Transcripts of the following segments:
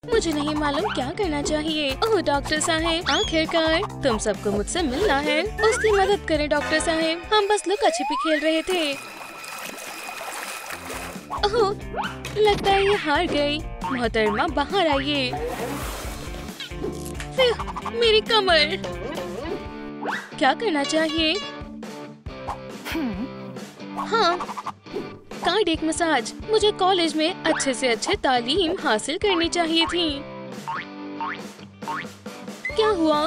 मुझे नहीं मालूम क्या करना चाहिए। ओह डॉक्टर साहब, आखिरकार तुम सबको मुझसे मिलना है। उसकी मदद करें डॉक्टर साहब, हम बस लुका छिपी खेल रहे थे। ओह, लगता है ये हार गई। मोहतरमा बाहर आइए। मेरी कमर, क्या करना चाहिए? हाँ, कार्डियक मसाज। मुझे कॉलेज में अच्छे से अच्छे तालीम हासिल करनी चाहिए थी। क्या हुआ?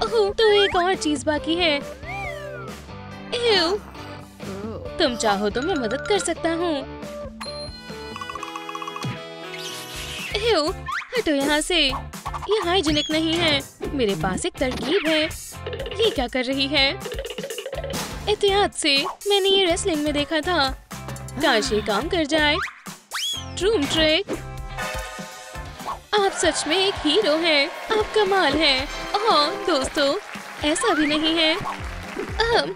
ओह, तो एक और चीज बाकी है। तुम चाहो तो मैं मदद कर सकता हूँ। हटो यहाँ से, ये हाइजीनिक नहीं है। मेरे पास एक तरकीब है। ये क्या कर रही है? एहतियात से, मैंने ये रेसलिंग में देखा था। काश ये काम कर जाए। ट्रूम ट्रिक। आप सच में एक हीरो हैं। आप कमाल हैं। ओह दोस्तों, ऐसा भी नहीं है।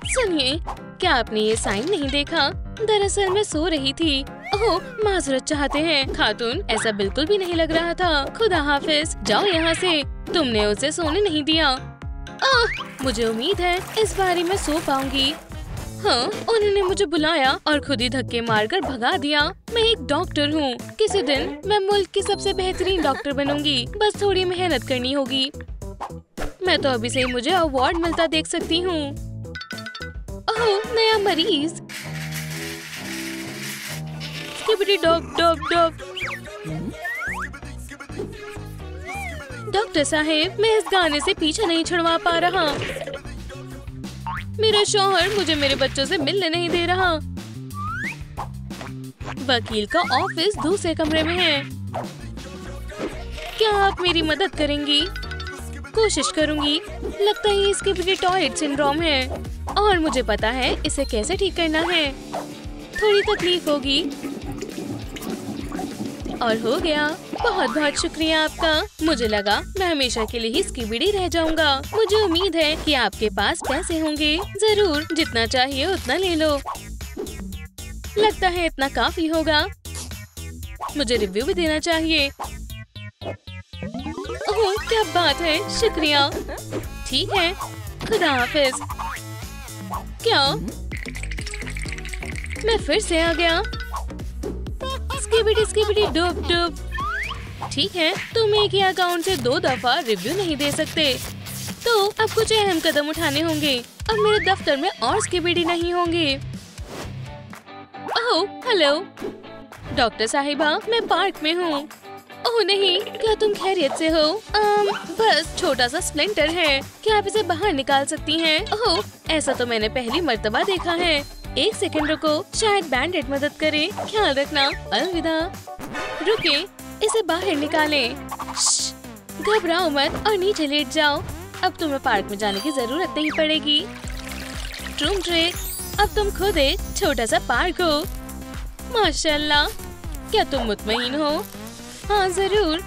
सुनिए, क्या आपने ये साइन नहीं देखा? दरअसल मैं सो रही थी। ओह, माजरत चाहते हैं खातून, ऐसा बिल्कुल भी नहीं लग रहा था। खुदा हाफिज, जाओ यहाँ से। तुमने उसे सोने नहीं दिया। मुझे उम्मीद है इस बारी मैं सो पाऊंगी। हाँ, उन्होंने मुझे बुलाया और खुद ही धक्के मारकर भगा दिया। मैं एक डॉक्टर हूँ। किसी दिन मैं मुल्क की सबसे बेहतरीन डॉक्टर बनूंगी। बस थोड़ी मेहनत करनी होगी। मैं तो अभी से ही मुझे अवार्ड मिलता देख सकती हूँ। ओह, नया मरीज। डॉक्टर साहेब, मैं इस गाने से पीछा नहीं छुड़वा पा रहा। मेरा शौहर मुझे मेरे बच्चों से मिलने नहीं दे रहा। वकील का ऑफिस दूसरे कमरे में है। क्या आप मेरी मदद करेंगी? कोशिश करूंगी। लगता है इसके टॉयलेट सिंड्रोम है और मुझे पता है इसे कैसे ठीक करना है। थोड़ी तकलीफ होगी और हो गया। बहुत बहुत शुक्रिया आपका। मुझे लगा मैं हमेशा के लिए ही स्कीबिडी रह जाऊंगा। मुझे उम्मीद है कि आपके पास पैसे होंगे। जरूर, जितना चाहिए उतना ले लो। लगता है इतना काफी होगा। मुझे रिव्यू भी देना चाहिए। ओह, क्या बात है, शुक्रिया। ठीक है, खुदा हाफिज। क्या मैं फिर से आ गया? स्कीबिडी डुब डुब। ठीक है, तुम एक ही अकाउंट से 2 दफा रिव्यू नहीं दे सकते, तो अब कुछ अहम कदम उठाने होंगे। अब मेरे दफ्तर में और स्कीबिडी नहीं होंगे। ओह, हेलो डॉक्टर साहिबा, मैं पार्क में हूँ। ओह नहीं, क्या तुम खैरियत से हो? बस छोटा सा स्प्लिंटर है। क्या आप इसे बाहर निकाल सकती हैं? ओह, ऐसा तो मैंने पहली मर्तबा देखा है। एक सेकंड रुको, शायद बैंडेड मदद करे। ख्याल रखना। अलविदा। रुके, इसे बाहर निकालें। घबराओ मत और नीचे लेट जाओ। अब तुम्हें पार्क में जाने की जरूरत नहीं पड़ेगी। ट्रूम ट्रिक, अब तुम खुद एक छोटा सा पार्क हो। माशाल्लाह, क्या तुम मुतमईन हो? हाँ जरूर।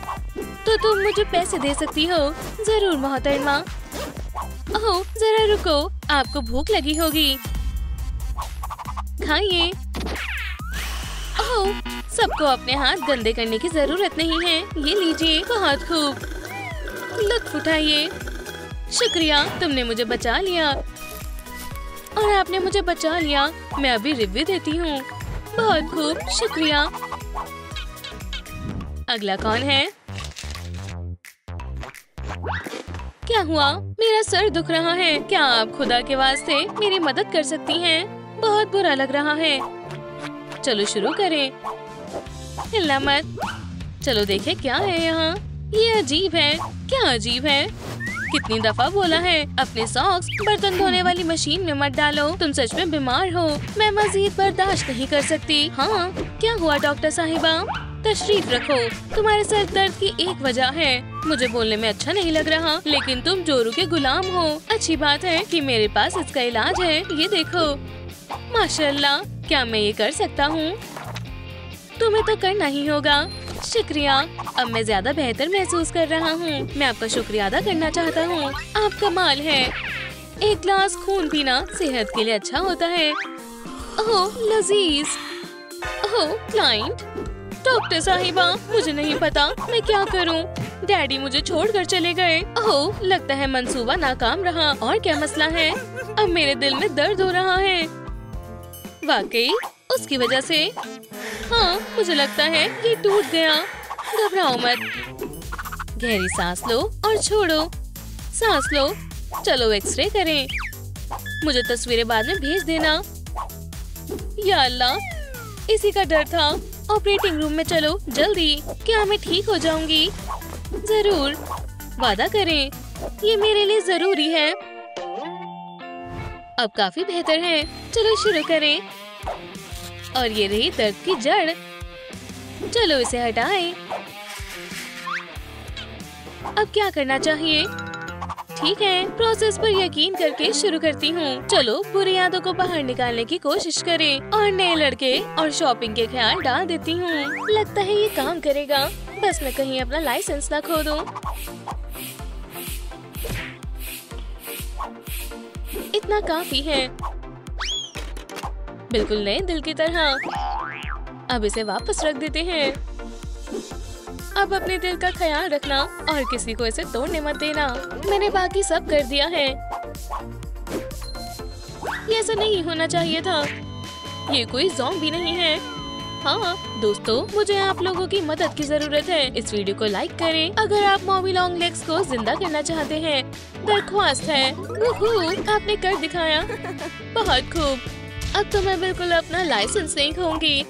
तो तुम मुझे पैसे दे सकती हो। जरूर मोहतरमा। ओह, जरा रुको, आपको भूख लगी होगी। खाइए। ओह, सबको अपने हाथ गंदे करने की जरूरत नहीं है। ये लीजिए, बहुत खूब। लुत्फ उठाइए। शुक्रिया, तुमने मुझे बचा लिया। और आपने मुझे बचा लिया। मैं अभी रिव्यू देती हूँ। बहुत खूब, शुक्रिया। अगला कौन है? क्या हुआ? मेरा सर दुख रहा है। क्या आप खुदा के वास्ते मेरी मदद कर सकती हैं? बहुत बुरा लग रहा है। चलो शुरू करें। हिलना मत। चलो देखें क्या है यहाँ। ये अजीब है। क्या अजीब है? कितनी दफा बोला है अपने सॉक्स बर्तन धोने वाली मशीन में मत डालो। तुम सच में बीमार हो। मैं मजीद बर्दाश्त नहीं कर सकती। हाँ, क्या हुआ डॉक्टर साहिबा? तशरीफ रखो। तुम्हारे सर दर्द की एक वजह है। मुझे बोलने में अच्छा नहीं लग रहा, लेकिन तुम जोरू के गुलाम हो। अच्छी बात है कि मेरे पास इसका इलाज है। ये देखो। माशाल्लाह, क्या मैं ये कर सकता हूँ? तुम्हें तो करना ही होगा। शुक्रिया, अब मैं ज्यादा बेहतर महसूस कर रहा हूँ। मैं आपका शुक्रिया अदा करना चाहता हूँ। आप कमाल है। एक गिलास खून पीना सेहत के लिए अच्छा होता है। ओह लजीज। ओह क्लाइंट, डॉक्टर साहिबा, मुझे नहीं पता मैं क्या करूं। डैडी मुझे छोड़कर चले गए। ओह, लगता है मंसूबा नाकाम रहा। और क्या मसला है? अब मेरे दिल में दर्द हो रहा है। वाकई उसकी वजह से? हाँ, मुझे लगता है ये टूट गया। घबराओ मत। गहरी सांस लो और छोड़ो। सांस लो। चलो एक्सरे करें। मुझे तस्वीरें बाद में भेज देना। या अल्लाह, इसी का डर था। ऑपरेटिंग रूम में चलो जल्दी। क्या मैं ठीक हो जाऊंगी? जरूर, वादा करें, ये मेरे लिए जरूरी है। अब काफी बेहतर है। चलो शुरू करें। और ये रही दर्द की जड़। चलो इसे हटाएं। अब क्या करना चाहिए? ठीक है, प्रोसेस पर यकीन करके शुरू करती हूँ। चलो बुरी यादों को बाहर निकालने की कोशिश करें और नए लड़के और शॉपिंग के ख्याल डाल देती हूँ। लगता है ये काम करेगा। बस मैं कहीं अपना लाइसेंस ना खो दूँ। इतना काफी है, बिल्कुल नए दिल की तरह। अब इसे वापस रख देते हैं। अब अपने दिल का ख्याल रखना और किसी को इसे तोड़ने मत देना। मैंने बाकी सब कर दिया है। ये ऐसा नहीं होना चाहिए था। ये कोई ज़ॉम्बी नहीं है। हाँ दोस्तों, मुझे आप लोगों की मदद की जरूरत है। इस वीडियो को लाइक करें अगर आप मॉमी लॉन्ग लेग्स को जिंदा करना चाहते हैं। दरख्वास्त है। आपने कर दिखाया। बहुत खूब। अब तो मैं बिल्कुल अपना लाइसेंस नहीं खोऊंगी।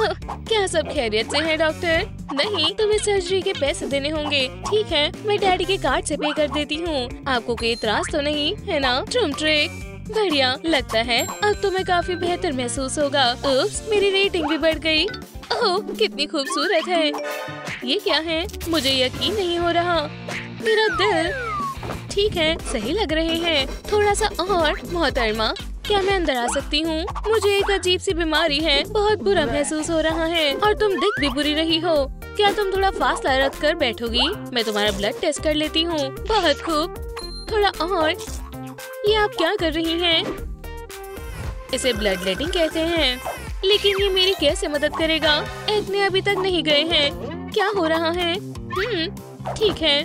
क्या सब खैरियत से है डॉक्टर? नहीं, तुम्हें सर्जरी के पैसे देने होंगे। ठीक है, मैं डैडी के कार्ड से पे कर देती हूँ। आपको कोई इतराज तो नहीं है ना? ट्रूम ट्रिक। बढ़िया, लगता है अब तुम्हें काफी बेहतर महसूस होगा। उप्स, मेरी रेटिंग भी बढ़ गई। ओह, कितनी खूबसूरत है। ये क्या है? मुझे यकीन नहीं हो रहा। मेरा दिल। ठीक है, सही लग रहे हैं। थोड़ा सा और। मोहतरमा, क्या मैं अंदर आ सकती हूँ? मुझे एक अजीब सी बीमारी है। बहुत बुरा महसूस हो रहा है और तुम दिख भी बुरी रही हो। क्या तुम थोड़ा फासला रख कर बैठोगी? मैं तुम्हारा ब्लड टेस्ट कर लेती हूँ। बहुत खूब। थोड़ा और। ये आप क्या कर रही हैं? इसे ब्लड लेटिंग कहते हैं। लेकिन ये मेरी कैसे मदद करेगा? एक्ने अभी तक नहीं गए हैं। क्या हो रहा है? ठीक है।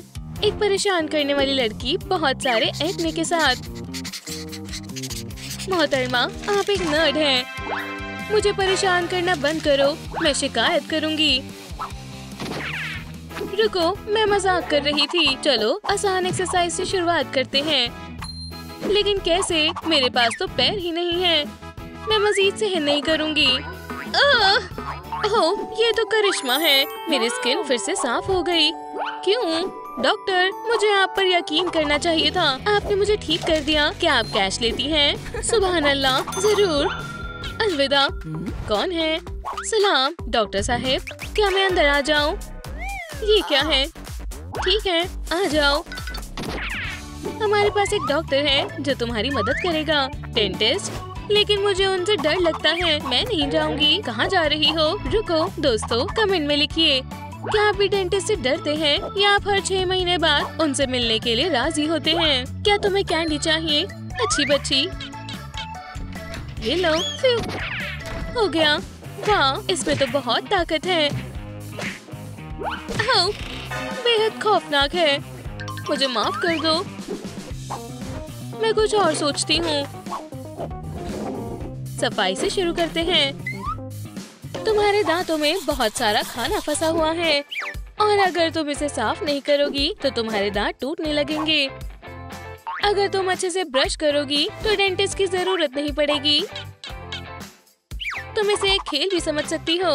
एक परेशान करने वाली लड़की बहुत सारे एक्ने के साथ। मोहतरमा, आप एक नर्ड हैं। मुझे परेशान करना बंद करो। मैं शिकायत करूंगी। रुको, मैं मजाक कर रही थी। चलो आसान एक्सरसाइज से शुरुआत करते हैं। लेकिन कैसे? मेरे पास तो पैर ही नहीं है। मैं मजीद सहन नहीं करूंगी। ओह, ये तो करिश्मा है। मेरी स्किन फिर से साफ हो गई। क्यों? डॉक्टर, मुझे आप पर यकीन करना चाहिए था। आपने मुझे ठीक कर दिया। क्या आप कैश लेती हैं? सुभान अल्लाह, जरूर। अलविदा। कौन है? सलाम डॉक्टर साहब, क्या मैं अंदर आ जाऊं? ये क्या है? ठीक है, आ जाओ। हमारे पास एक डॉक्टर है जो तुम्हारी मदद करेगा। डेंटिस्ट? लेकिन मुझे उनसे डर लगता है। मैं नहीं जाऊंगी। कहाँ जा रही हो? रुको दोस्तों, कमेंट में लिखिए, क्या आप भी डेंटिस्ट से डरते हैं या आप हर 6 महीने बाद उनसे मिलने के लिए राजी होते हैं? क्या तुम्हें कैंडी चाहिए? अच्छी बच्ची, ये लो। हो गया। वाह, इसमें तो बहुत ताकत है। बेहद खौफनाक है। मुझे माफ कर दो। मैं कुछ और सोचती हूँ। सफाई से शुरू करते हैं। तुम्हारे दांतों में बहुत सारा खाना फंसा हुआ है और अगर तुम इसे साफ नहीं करोगी तो तुम्हारे दांत टूटने लगेंगे। अगर तुम अच्छे से ब्रश करोगी तो डेंटिस्ट की जरूरत नहीं पड़ेगी। तुम इसे एक खेल भी समझ सकती हो।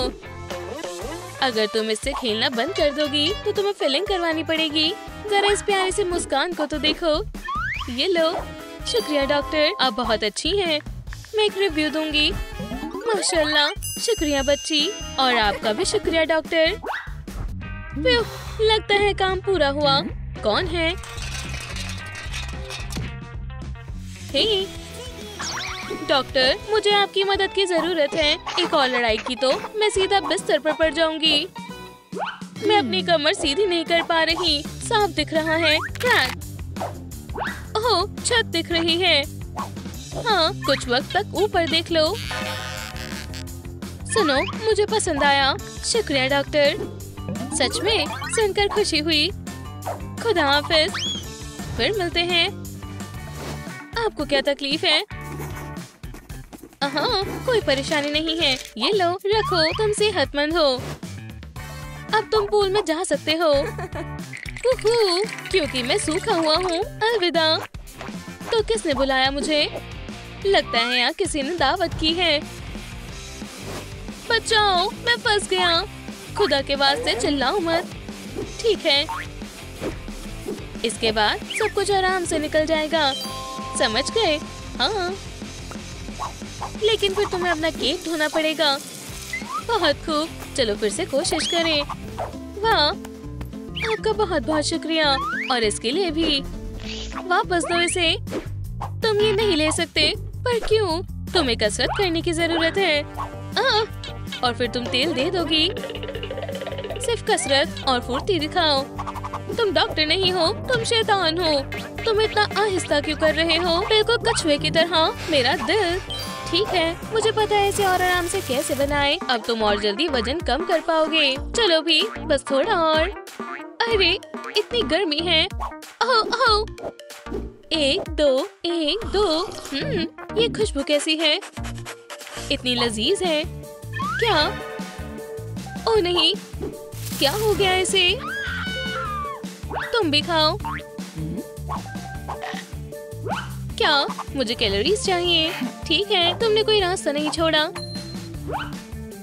अगर तुम इससे खेलना बंद कर दोगी तो तुम्हें फिलिंग करवानी पड़ेगी। जरा इस प्यारी सी मुस्कान को तो देखो। ये लो। शुक्रिया डॉक्टर, आप बहुत अच्छी हैं। मैं एक रिव्यू दूंगी। माशाल्लाह, शुक्रिया बच्ची। और आपका भी शुक्रिया डॉक्टर। लगता है काम पूरा हुआ। कौन है? हे डॉक्टर, मुझे आपकी मदद की जरूरत है। एक और लड़ाई की तो मैं सीधा बिस्तर पर पड़ जाऊंगी। मैं अपनी कमर सीधी नहीं कर पा रही। साफ दिख रहा है। ओह, छत दिख रही है। हाँ, कुछ वक्त तक ऊपर देख लो। सुनो, मुझे पसंद आया। शुक्रिया डॉक्टर, सच में सुनकर खुशी हुई। खुदा हाफिज, फिर मिलते हैं। आपको क्या तकलीफ है? हाँ, कोई परेशानी नहीं है। ये लो, रखो, तुम सेहतमंद हो। अब तुम पूल में जा सकते हो। क्योंकि मैं सूखा हुआ हूँ। अलविदा। तो किसने बुलाया मुझे? लगता है यहाँ किसी ने दावत की है। बचाओ, मैं फंस गया। खुदा के वास्ते चिल्लाओ मत। ठीक है, इसके बाद सब कुछ आराम से निकल जाएगा। समझ गए? हाँ, लेकिन फिर तुम्हें अपना केक धोना पड़ेगा। बहुत खूब, चलो फिर से कोशिश करें। वाह, आपका बहुत बहुत शुक्रिया, और इसके लिए भी। वापस दो इसे। तुम ये नहीं ले सकते। पर क्यों? तुम्हें कसरत करने की जरूरत है। और फिर तुम तेल दे दोगी। सिर्फ कसरत और फुर्ती दिखाओ। तुम डॉक्टर नहीं हो, तुम शैतान हो। तुम इतना आहिस्ता क्यों कर रहे हो? बिल्कुल कछुए की तरह। मेरा दिल। ठीक है, मुझे पता है इसे और आराम से कैसे बनाएं। अब तुम और जल्दी वजन कम कर पाओगे। चलो भी, बस थोड़ा और। अरे, इतनी गर्मी है। ओह, 1 2 1 2। ये खुशबू कैसी है? इतनी लजीज है। क्या? ओह नहीं, क्या हो गया इसे? तुम भी खाओ। क्या? मुझे कैलोरीज चाहिए। ठीक है, तुमने कोई रास्ता नहीं छोड़ा।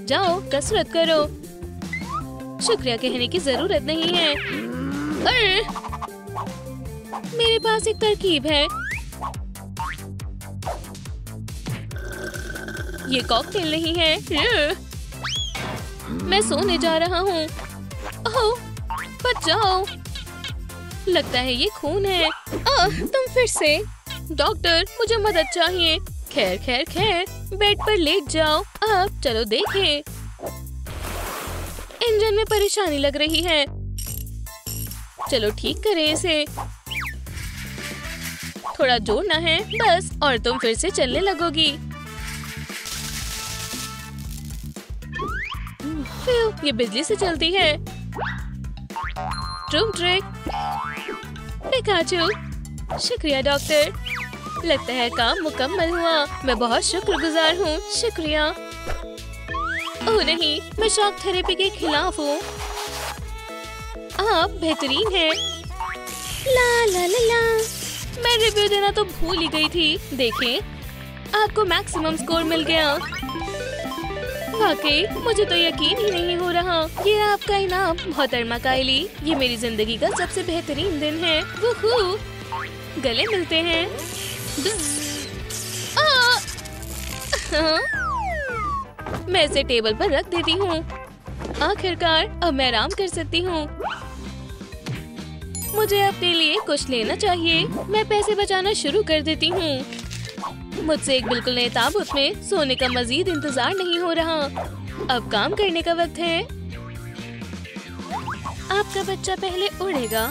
जाओ, कसरत करो। शुक्रिया कहने की जरूरत नहीं है। अरे, मेरे पास एक तरकीब है। ये कॉकटेल नहीं है। मैं सोने जा रहा हूँ। ओह, बचाओ। लगता है ये खून है। तुम फिर से? डॉक्टर, मुझे मदद चाहिए। खैर खैर खैर, बेड पर लेट जाओ। अब चलो देखें। इंजन में परेशानी लग रही है। चलो ठीक करें इसे। थोड़ा जोड़ना है बस, और तुम फिर से चलने लगोगी। ये बिजली से चलती है। ट्रूम ट्रिक। पिकाचू। शुक्रिया डॉक्टर, लगता है काम मुकम्मल हुआ। मैं बहुत शुक्रगुजार हूँ। शुक्रिया। ओह नहीं, मैं शॉक थेरेपी के खिलाफ हूँ। आप बेहतरीन हैं। ला ला ला ला। मैं रिव्यू देना तो भूल ही गई थी। देखें, आपको मैक्सिमम स्कोर मिल गया। वाकई, मुझे तो यकीन ही नहीं हो रहा। ये आपका इनाम मोहतरमा कायली। ये मेरी जिंदगी का सबसे बेहतरीन दिन है। वूहू, गले मिलते हैं। मैं इसे टेबल पर रख देती हूँ। आखिरकार अब मैं आराम कर सकती हूँ। मुझे अपने लिए कुछ लेना चाहिए। मैं पैसे बचाना शुरू कर देती हूँ। मुझसे एक बिल्कुल नए ताबूत में सोने का मजीद इंतजार नहीं हो रहा। अब काम करने का वक्त है। आपका बच्चा पहले उड़ेगा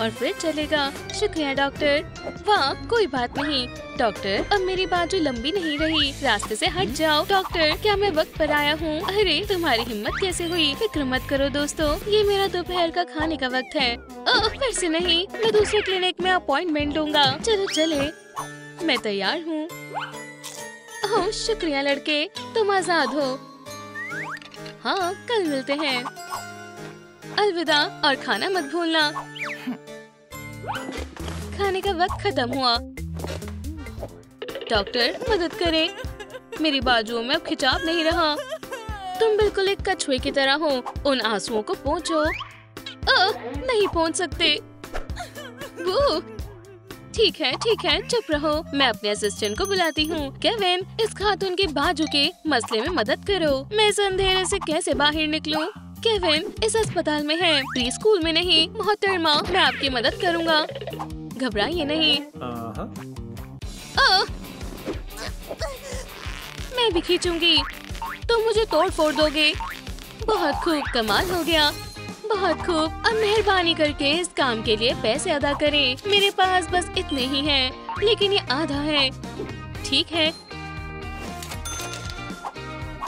और फिर चलेगा। शुक्रिया डॉक्टर। वाह, कोई बात नहीं। डॉक्टर, अब मेरी बाजू लंबी नहीं रही। रास्ते से हट जाओ। डॉक्टर, क्या मैं वक्त पर आया हूँ? अरे, तुम्हारी हिम्मत कैसे हुई? फिक्र मत करो दोस्तों, ये मेरा दोपहर का खाने का वक्त है। फिर से नहीं, मैं दूसरे क्लिनिक में अपॉइंटमेंट लूंगा। चलो चले, मैं तैयार हूँ। ओह, शुक्रिया लड़के, तुम आजाद हो। हाँ, कल मिलते हैं। अलविदा, और खाना मत भूलना। खाने का वक्त खत्म हुआ। डॉक्टर, मदद करें। मेरी बाजुओं में अब खिंचाव नहीं रहा। तुम बिल्कुल एक कछुए की तरह हो। उन आंसुओं को पोंछो। नहीं पहुंच सकते। वो ठीक है, चुप रहो। मैं अपने असिस्टेंट को बुलाती हूँ। केविन, इस खातून के बाजू के मसले में मदद करो। मैं इस अंधेरे से कैसे बाहर निकलूं? केविन इस अस्पताल में है, प्री स्कूल में नहीं। मोहतरमा, मैं आपकी मदद करूँगा। घबराइए नहीं। मैं भी खींचूंगी। तुम मुझे तोड़ फोड़ दोगे। बहुत खूब, कमाल हो गया। बहुत खूब। अब मेहरबानी करके इस काम के लिए पैसे अदा करें। मेरे पास बस इतने ही हैं, लेकिन ये आधा है। ठीक है,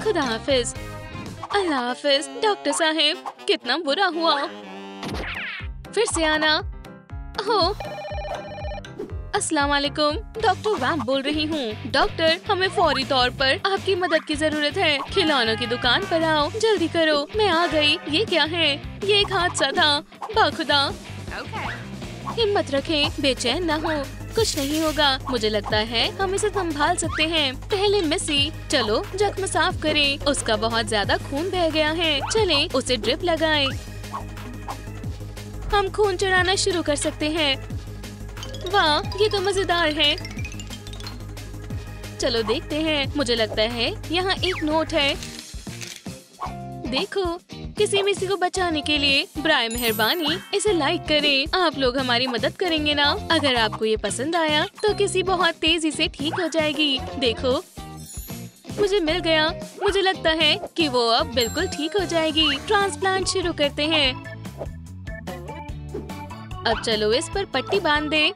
खुदा हाफिज। अल्लाह हाफिज डॉक्टर साहब, कितना बुरा हुआ। फिर से आना। हो, अस्सलाम वालेकुम, डॉक्टर वैम्प बोल रही हूँ। डॉक्टर, हमें फौरी तौर पर आपकी मदद की जरूरत है। खिलौनों की दुकान पर आओ, जल्दी करो। मैं आ गई। ये क्या है? ये एक हादसा था। बाखुदा। हिम्मत रखें, बेचैन ना हो, कुछ नहीं होगा। मुझे लगता है हम इसे संभाल सकते हैं। पहले मिसी, चलो जख्म साफ करें। उसका बहुत ज्यादा खून बह गया है। चलें, उसे ड्रिप लगाएं। हम खून चढ़ाना शुरू कर सकते हैं। वाह, ये तो मजेदार है। चलो देखते हैं। मुझे लगता है यहाँ एक नोट है। देखो, किसी मिसी को बचाने के लिए बराए मेहरबानी इसे लाइक करें। आप लोग हमारी मदद करेंगे ना? अगर आपको ये पसंद आया तो किसी बहुत तेजी से ठीक हो जाएगी। देखो, मुझे मिल गया। मुझे लगता है कि वो अब बिल्कुल ठीक हो जाएगी। ट्रांसप्लांट शुरू करते हैं। अब चलो इस पर पट्टी बांध दे।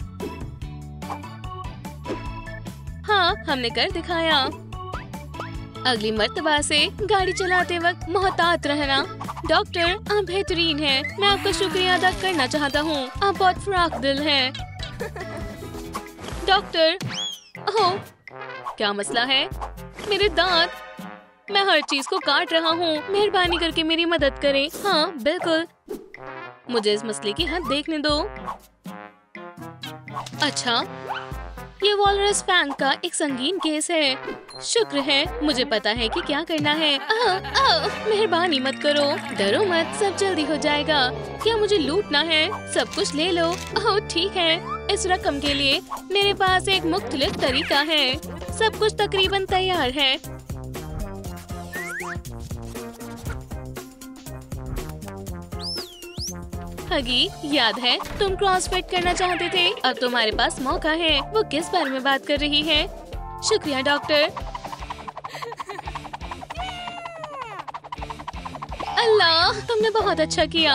हाँ, हमने कर दिखाया। अगली मर्तबा से गाड़ी चलाते वक्त मोहतात रहना। डॉक्टर, आप बेहतरीन हैं। मैं आपका शुक्रिया अदा करना चाहता हूँ। आप बहुत फराक दिल हैं। डॉक्टर, ओह, क्या मसला है? मेरे दांत। मैं हर चीज को काट रहा हूँ। मेहरबानी करके मेरी मदद करें। हाँ, बिल्कुल। मुझे इस मसले की हद देखने दो। अच्छा, ये वॉलरस फैंग का एक संगीन केस है। शुक्र है, मुझे पता है कि क्या करना है। मेहरबानी मत करो। डरो मत, सब जल्दी हो जाएगा। क्या मुझे लूटना है? सब कुछ ले लो। ओह ठीक है। इस रकम के लिए मेरे पास एक मुख्तलिफ तरीका है। सब कुछ तकरीबन तैयार है। हगी, याद है तुम क्रॉसफिट करना चाहते थे? अब तुम्हारे पास मौका है। वो किस बारे में बात कर रही है? शुक्रिया डॉक्टर। अल्लाह, तुमने बहुत अच्छा किया।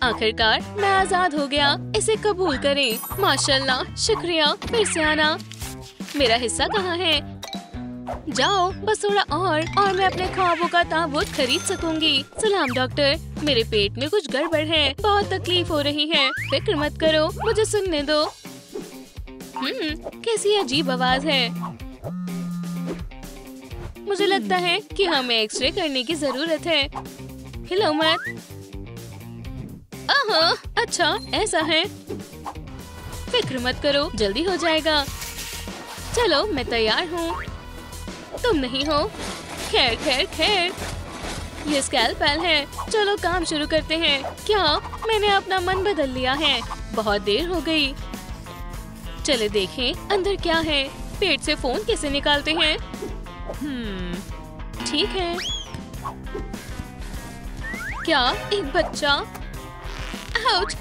आखिरकार मैं आजाद हो गया। इसे कबूल करें। माशाल्लाह, शुक्रिया। फिर से आना। मेरा हिस्सा कहाँ है? जाओ, बस थोड़ा और मैं अपने ख्वाबों का ताबूत खरीद सकूंगी। सलाम डॉक्टर, मेरे पेट में कुछ गड़बड़ है। बहुत तकलीफ हो रही है। फिक्र मत करो, मुझे सुनने दो। कैसी अजीब आवाज है। मुझे लगता है कि हमें एक्सरे करने की जरूरत है। हिलो मत। अच्छा ऐसा है। फिक्र मत करो, जल्दी हो जाएगा। चलो, मैं तैयार हूँ। तुम नहीं हो। खैर खैर खैर, ये स्कैल्पेल है। चलो काम शुरू करते हैं। क्या मैंने अपना मन बदल लिया है? बहुत देर हो गई। चले देखें अंदर क्या है। पेट से फोन कैसे निकालते हैं? ठीक है। क्या एक बच्चा? आउच!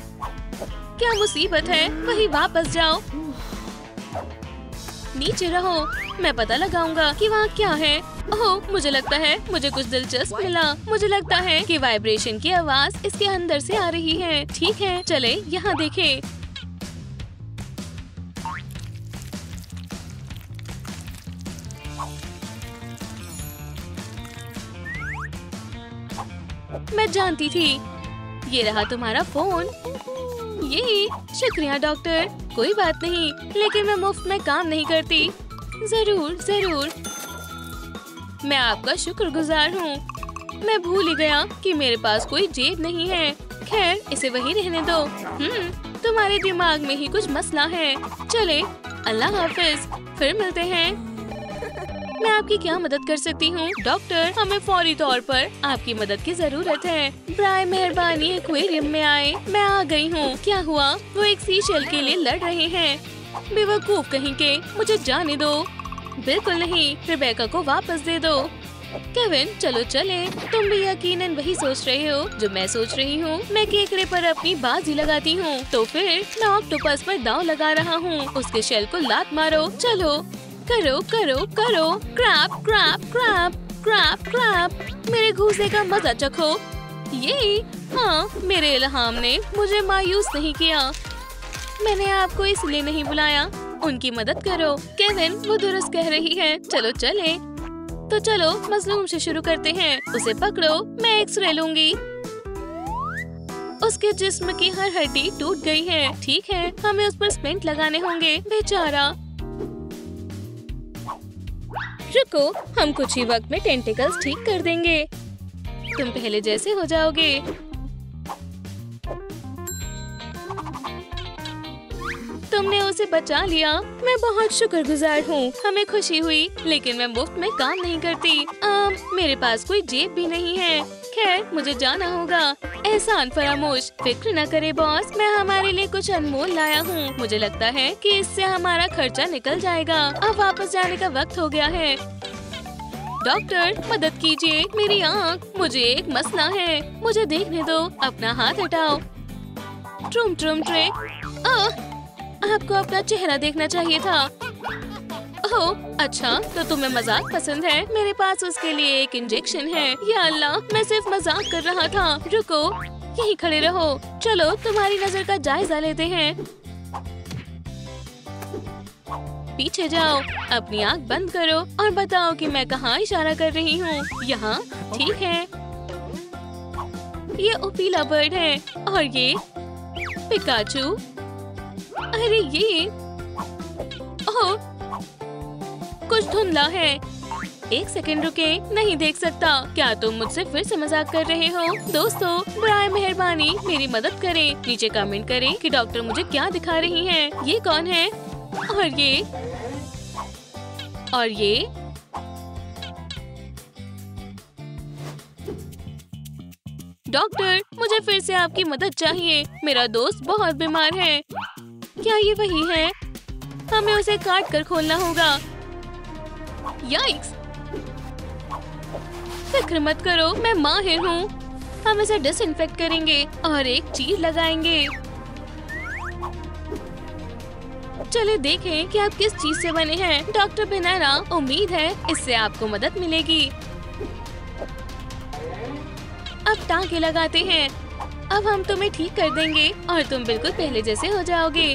क्या मुसीबत है? वहीं वापस जाओ। नीचे रहो, मैं पता लगाऊंगा कि वहाँ क्या है। ओह, मुझे लगता है मुझे कुछ दिलचस्प मिला। मुझे लगता है कि वाइब्रेशन की आवाज इसके अंदर से आ रही है। ठीक है, चले यहाँ देखें। मैं जानती थी। ये रहा तुम्हारा फोन। ये शुक्रिया डॉक्टर। कोई बात नहीं, लेकिन मैं मुफ्त में काम नहीं करती। जरूर जरूर, मैं आपका शुक्रगुजार हूँ। मैं भूल ही गया कि मेरे पास कोई जेब नहीं है। खैर, इसे वहीं रहने दो। तुम्हारे दिमाग में ही कुछ मसला है। चले, अल्लाह हाफिज, फिर मिलते हैं। मैं आपकी क्या मदद कर सकती हूँ? डॉक्टर, हमें फौरी तौर पर आपकी मदद की जरूरत है। बराए मेहरबानी एक्वेरियम में आए। मैं आ गई हूँ। क्या हुआ? वो एक सीशेल के लिए लड़ रहे हैं। बेवकूफ कहीं के, मुझे जाने दो। बिल्कुल नहीं, रिबेका को वापस दे दो। केविन, चलो चले। तुम भी यकीनन वही सोच रहे हो जो मैं सोच रही हूँ। मैं केकड़े पर अपनी बाजी लगाती हूँ, तो फिर मैं ऑक्टोपस पर दांव लगा रहा हूँ। उसके शेल को लात मारो। चलो, करो करो करो। Crap crap crap crap crap. मेरे घूसे का मजा चखो। ये हाँ, मेरे इल्हाम ने मुझे मायूस नहीं किया। मैंने आपको इसलिए नहीं बुलाया। उनकी मदद करो। केविन, वो दुरुस्त कह रही है। चलो चले। तो चलो मजलूम से शुरू करते हैं। उसे पकड़ो, मैं एक्सरे लूंगी। उसके जिस्म की हर हड्डी टूट गई है। ठीक है, हमें उस पर स्प्लिंट लगाने होंगे। बेचारा। रुको, हम कुछ ही वक्त में टेंटिकल्स ठीक कर देंगे। तुम पहले जैसे हो जाओगे। तुमने उसे बचा लिया। मैं बहुत शुक्रगुजार हूँ। हमें खुशी हुई, लेकिन मैं मुफ्त में काम नहीं करती। मेरे पास कोई जेब भी नहीं है। खैर, मुझे जाना होगा। एहसान फरामोश। फिक्र न करे बॉस, मैं हमारे लिए कुछ अनमोल लाया हूँ। मुझे लगता है कि इससे हमारा खर्चा निकल जाएगा। अब वापस जाने का वक्त हो गया है। डॉक्टर, मदद कीजिए, मेरी आँख। मुझे एक मसला है। मुझे देखने दो। अपना हाथ हटाओ। ट्रुम ट्रुम ट्रे। आपको अपना चेहरा देखना चाहिए था। ओह, अच्छा, तो तुम्हें मजाक पसंद है। मेरे पास उसके लिए एक इंजेक्शन है। या अल्लाह, मैं सिर्फ मजाक कर रहा था। रुको, यहीं खड़े रहो। चलो तुम्हारी नजर का जायजा लेते हैं। पीछे जाओ, अपनी आँख बंद करो और बताओ कि मैं कहाँ इशारा कर रही हूँ। यहाँ, ठीक है। ये ओपीला बर्ड है और ये पिकाचू। अरे ये, ओह, कुछ धुंधला है। एक सेकंड रुके, नहीं देख सकता। क्या तुम मुझसे फिर से मजाक कर रहे हो? दोस्तों, बराए मेहरबानी मेरी मदद करें। नीचे कमेंट करें कि डॉक्टर मुझे क्या दिखा रही हैं। ये कौन है? और ये और ये डॉक्टर, मुझे फिर से आपकी मदद चाहिए। मेरा दोस्त बहुत बीमार है। क्या ये वही है? हमें उसे काट कर खोलना होगा। याइक्स! फिक्र मत करो, मैं माहिर हूँ। हम इसे डिसइंफेक्ट करेंगे और एक चीर लगाएंगे। चले देखें कि आप किस चीज से बने हैं। डॉक्टर बेनाना, उम्मीद है इससे आपको मदद मिलेगी। अब टाँके लगाते हैं। अब हम तुम्हें ठीक कर देंगे और तुम बिल्कुल पहले जैसे हो जाओगे।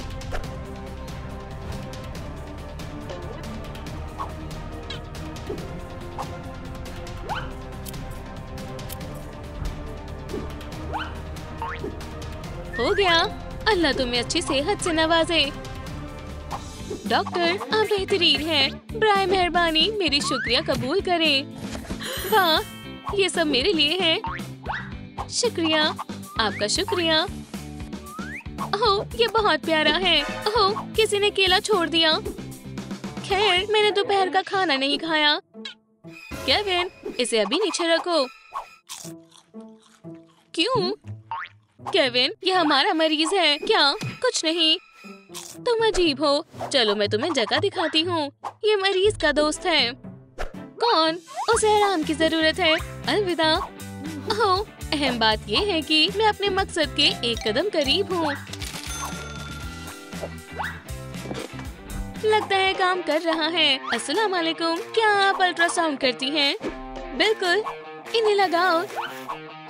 हो गया। अल्लाह तुम्हें अच्छी सेहत से नवाजे। डॉक्टर, आप बेहतरीन हैं। बराए मेहरबानी मेरी शुक्रिया कबूल करें। वाह, ये सब मेरे लिए है। शुक्रिया, आपका शुक्रिया। ओह, ये बहुत प्यारा है। ओह, किसी ने केला छोड़ दिया। खैर, मैंने दोपहर का खाना नहीं खाया। केविन, इसे अभी नीचे रखो। क्यों? केविन, ये हमारा मरीज है। क्या? कुछ नहीं। तुम अजीब हो। चलो मैं तुम्हें जगह दिखाती हूँ। ये मरीज का दोस्त है। कौन? उसे आराम की जरूरत है। अलविदा। ओह, अहम बात ये है कि मैं अपने मकसद के एक कदम करीब हूँ। लगता है काम कर रहा है। अस्सलाम वालेकुम, क्या आप अल्ट्रासाउंड करती हैं? बिल्कुल, इन्हें लगाओ।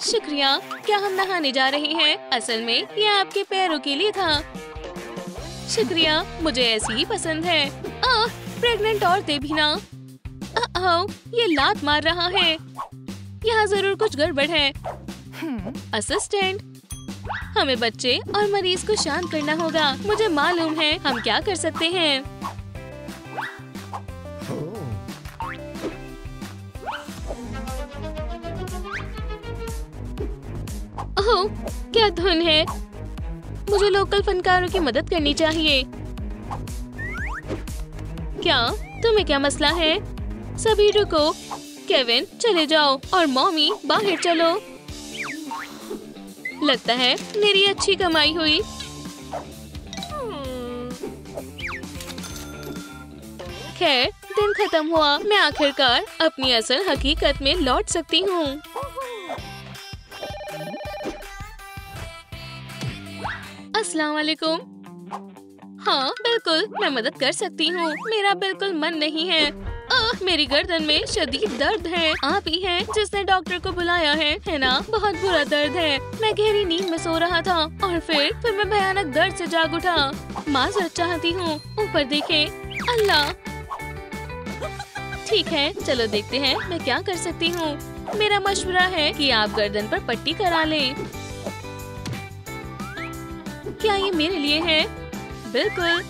शुक्रिया। क्या हम नहाने जा रहे हैं? असल में ये आपके पैरों के लिए था। शुक्रिया, मुझे ऐसी ही पसंद है। प्रेग्नेंट औरतें भी ना। ये लात मार रहा है। यहाँ जरूर कुछ गड़बड़ है। असिस्टेंट, हमें बच्चे और मरीज को शांत करना होगा। मुझे मालूम है हम क्या कर सकते हैं। ओह, क्या धुन है। मुझे लोकल फनकारों की मदद करनी चाहिए। क्या? तुम्हें क्या मसला है? सभी रुको। केविन, चले जाओ और मॉमी बाहर चलो। लगता है मेरी अच्छी कमाई हुई। खैर, दिन खत्म हुआ। मैं आखिरकार अपनी असल हकीकत में लौट सकती हूँ। अस्सलाम वालेकुम। हाँ बिल्कुल, मैं मदद कर सकती हूँ। मेरा बिल्कुल मन नहीं है। मेरी गर्दन में शदीद दर्द है। आप ही हैं जिसने डॉक्टर को बुलाया है ना? बहुत बुरा दर्द है। मैं गहरी नींद में सो रहा था और फिर मैं भयानक दर्द से जाग उठा। माजरत चाहती हूँ। ऊपर देखें। अल्लाह, ठीक है, चलो देखते हैं मैं क्या कर सकती हूँ। मेरा मशवरा है कि आप गर्दन पर पट्टी करा लें। क्या ये मेरे लिए है? बिल्कुल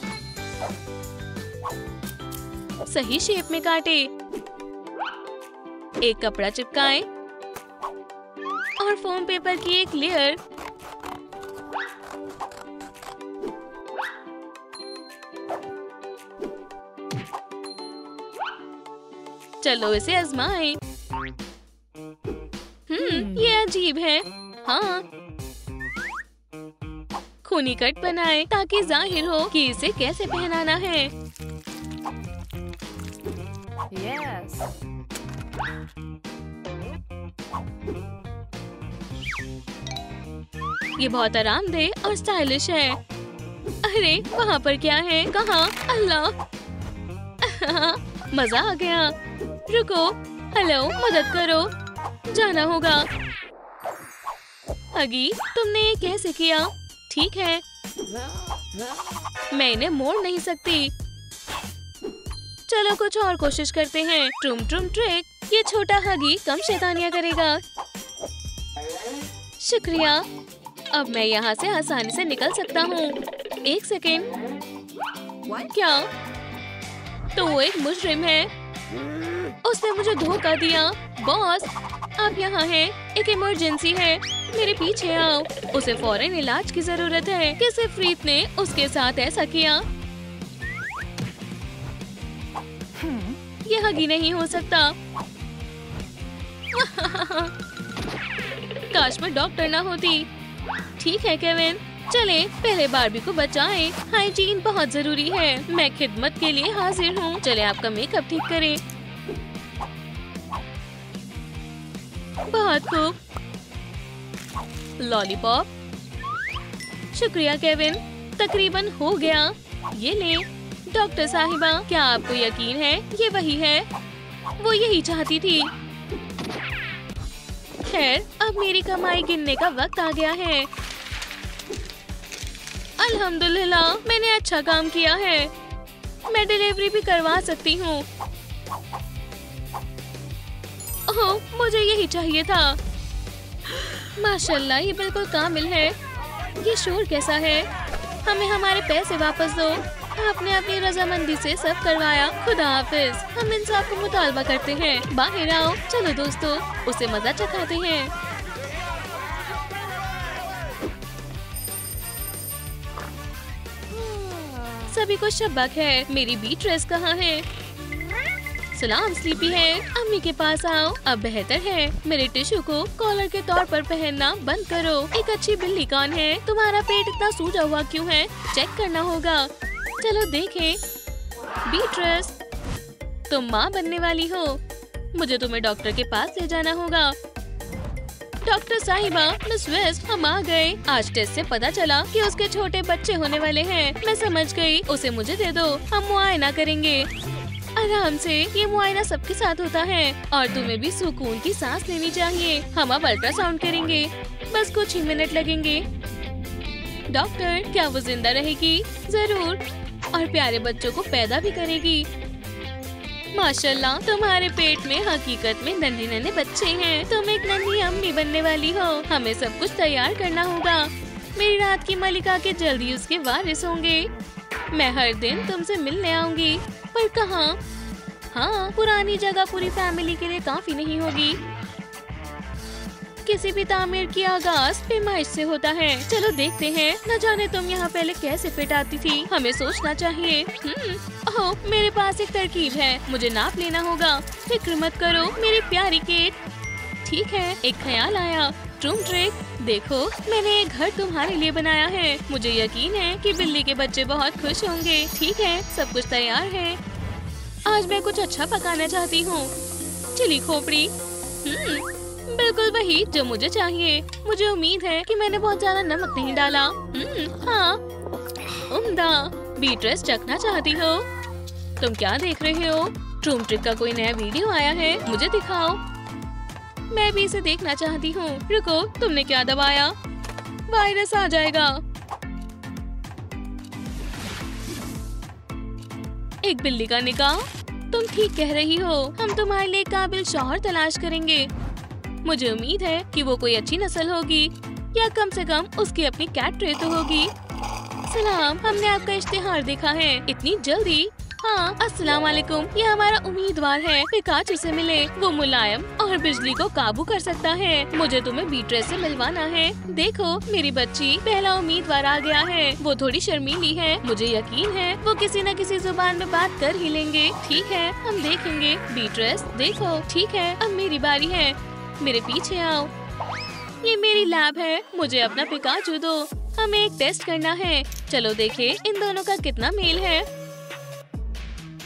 सही शेप में काटे। एक कपड़ा चिपकाएं और फोम पेपर की एक लेयर। चलो इसे आजमाएं। ये अजीब है। हाँ, खूनी कट बनाएं ताकि जाहिर हो कि इसे कैसे पहनाना है। Yes. ये बहुत आरामदेह और स्टाइलिश है। अरे वहाँ पर क्या है? कहाँ? अल्लाह मजा आ गया। रुको, हेलो, मदद करो, जाना होगा। हगी, तुमने ये कैसे किया? ठीक है, मैं इन्हें मोड़ नहीं सकती। चलो कुछ और कोशिश करते हैं। ट्रुम ट्रुम ट्रिक। ये छोटा हगी कम शैतानियां करेगा। शुक्रिया। अब मैं यहाँ से आसानी से निकल सकता हूँ। एक सेकेंड। क्या? तो वो एक मुजरिम है। उसने मुझे धोखा दिया। बॉस, आप यहाँ हैं। एक इमरजेंसी है, मेरे पीछे आओ। उसे फौरन इलाज की जरूरत है। किस इफ्रीत ने उसके साथ ऐसा किया? ये हगी नहीं हो सकता। काश मैं डॉक्टर ना होती। ठीक है केविन, चले पहले बारबी को बचाएं। हाइजीन बहुत जरूरी है। मैं खिदमत के लिए हाजिर हूँ। चले आपका मेकअप ठीक करें। बहुत खूब। लॉलीपॉप। शुक्रिया केविन, तकरीबन हो गया। ये ले। डॉक्टर साहिबा, क्या आपको यकीन है ये वही है? वो यही चाहती थी। खैर, अब मेरी कमाई गिनने का वक्त आ गया है। अल्हम्दुलिल्लाह, मैंने अच्छा काम किया है। मैं डिलीवरी भी करवा सकती हूँ। ओह, मुझे यही चाहिए था। माशाल्लाह, ये बिल्कुल कामिल है। ये शोर कैसा है? हमें हमारे पैसे वापस दो। आपने अपनी रजामंदी से सब करवाया। खुदा हाफिज। हम इंसाफ को मुतालबा करते हैं। बाहर आओ। चलो दोस्तों, उसे मजा चखाते हैं। सभी को शब्बक है। मेरी बीट्रेस कहाँ है? सलाम स्लीपी है। अम्मी के पास आओ। अब बेहतर है। मेरे टिश्यू को कॉलर के तौर पर पहनना बंद करो। एक अच्छी बिल्ली कौन है? तुम्हारा पेट इतना सूजा हुआ क्यों है? चेक करना होगा। चलो देखें। बीट्रेस, तुम माँ बनने वाली हो। मुझे तुम्हें डॉक्टर के पास ले जाना होगा। डॉक्टर साहिबा, मिस वेस्ट, हम आ गए। आज टेस्ट से पता चला कि उसके छोटे बच्चे होने वाले हैं। मैं समझ गई। उसे मुझे दे दो, हम मुआयना करेंगे। आराम से, ये मुआयना सबके साथ होता है और तुम्हें भी सुकून की सांस लेनी चाहिए। हम अब अल्ट्रासाउंड करेंगे। बस कुछ ही मिनट लगेंगे। डॉक्टर, क्या वो जिंदा रहेगी? जरूर, और प्यारे बच्चों को पैदा भी करेगी। माशाल्लाह, तुम्हारे पेट में हकीकत में नन्हे नन्हे बच्चे हैं। तुम एक नन्ही अम्मी बनने वाली हो। हमें सब कुछ तैयार करना होगा। मेरी रात की मलिका के जल्दी उसके वारिस होंगे। मैं हर दिन तुमसे मिलने आऊंगी। पर कहाँ? हाँ, पुरानी जगह पूरी फैमिली के लिए काफी नहीं होगी। किसी भी तामीर की आगाज पैमाइश से होता है। चलो देखते हैं। न जाने तुम यहाँ पहले कैसे फिट आती थी। हमें सोचना चाहिए। ओह, मेरे पास एक तरकीब है। मुझे नाप लेना होगा। फिक्र मत करो मेरी प्यारी केट। ठीक है, एक ख्याल आया। ट्रूम ट्रिक, देखो मैंने एक घर तुम्हारे लिए बनाया है। मुझे यकीन है कि बिल्ली के बच्चे बहुत खुश होंगे। ठीक है, सब कुछ तैयार है। आज मैं कुछ अच्छा पकाना चाहती हूँ। चिली खोपड़ी। बिल्कुल वही जो मुझे चाहिए। मुझे उम्मीद है कि मैंने बहुत ज्यादा नमक नहीं डाला। हाँ, उम्दा। बीट्रेस, चखना चाहती हो? तुम क्या देख रहे हो? ट्रूम ट्रिक का कोई नया वीडियो आया है, मुझे दिखाओ। मैं भी इसे देखना चाहती हूँ। रुको, तुमने क्या दबाया? वायरस आ जाएगा। एक बिल्ली का निकाह। तुम ठीक कह रही हो, हम तुम्हारे लिए काबिल शौहर तलाश करेंगे। मुझे उम्मीद है कि वो कोई अच्छी नस्ल होगी या कम से कम उसकी अपनी कैट ट्रे तो होगी। सलाम, हमने आपका इश्तिहार देखा है। इतनी जल्दी? हाँ, अस्सलाम वालेकुम। ये हमारा उम्मीदवार है, पिकाचू से मिले। वो मुलायम और बिजली को काबू कर सकता है। मुझे तुम्हें बीट्रेस से मिलवाना है। देखो मेरी बच्ची, पहला उम्मीदवार आ गया है। वो थोड़ी शर्मीली है, मुझे यकीन है वो किसी न किसी जुबान में बात कर ही लेंगे। ठीक है, हम देखेंगे। बीट्रेस देखो, ठीक है अब मेरी बारी है, मेरे पीछे आओ। ये मेरी लैब है, मुझे अपना पिकाचू दो। हमें एक टेस्ट करना है। चलो देखें इन दोनों का कितना मेल है।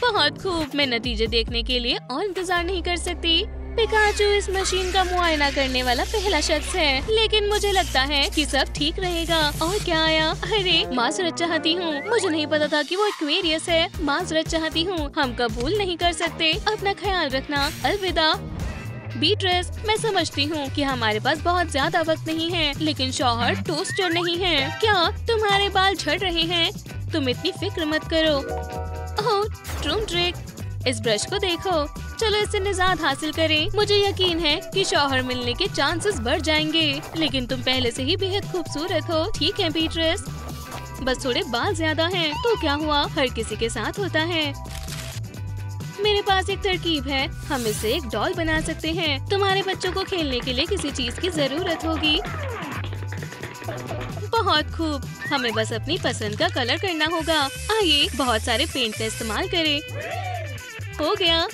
बहुत खूब, मैं नतीजे देखने के लिए और इंतजार नहीं कर सकती। पिकाचू इस मशीन का मुआयना करने वाला पहला शख्स है, लेकिन मुझे लगता है कि सब ठीक रहेगा। और क्या आया? अरे माजरत चाहती हूँ, मुझे नहीं पता था कि वो एक्वेरियस है। माजरत चाहती हूँ, हम कबूल नहीं कर सकते। अपना ख्याल रखना, अलविदा। बीट्रेस, मैं समझती हूँ कि हमारे पास बहुत ज्यादा वक्त नहीं है, लेकिन शौहर टोस्टर नहीं है। क्या तुम्हारे बाल झड़ रहे हैं? तुम इतनी फिक्र मत करो। ओह ट्रूमड्रिक, इस ब्रश को देखो। चलो इससे निजात हासिल करें। मुझे यकीन है कि शौहर मिलने के चांसेस बढ़ जाएंगे, लेकिन तुम पहले से ही बेहद खूबसूरत हो। ठीक है बीट्रेस, बस थोड़े बाल ज्यादा हैं। तो क्या हुआ, हर किसी के साथ होता है। मेरे पास एक तरकीब है, हम इससे एक डॉल बना सकते हैं। तुम्हारे बच्चों को खेलने के लिए किसी चीज की जरूरत होगी। बहुत खूब, हमें बस अपनी पसंद का कलर करना होगा। आइए बहुत सारे पेंट का इस्तेमाल करें। हो गया,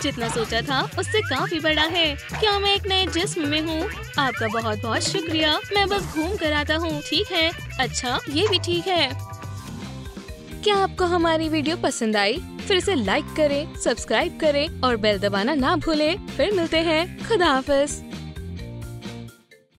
जितना सोचा था उससे काफी बड़ा है। क्या मैं एक नए जिस्म में हूँ? आपका बहुत बहुत शुक्रिया, मैं बस घूम कर आता हूँ। ठीक है, अच्छा ये भी ठीक है। क्या आपको हमारी वीडियो पसंद आई? फिर इसे लाइक करें, सब्सक्राइब करें और बेल दबाना ना भूलें। फिर मिलते हैं। खुदा हाफिज।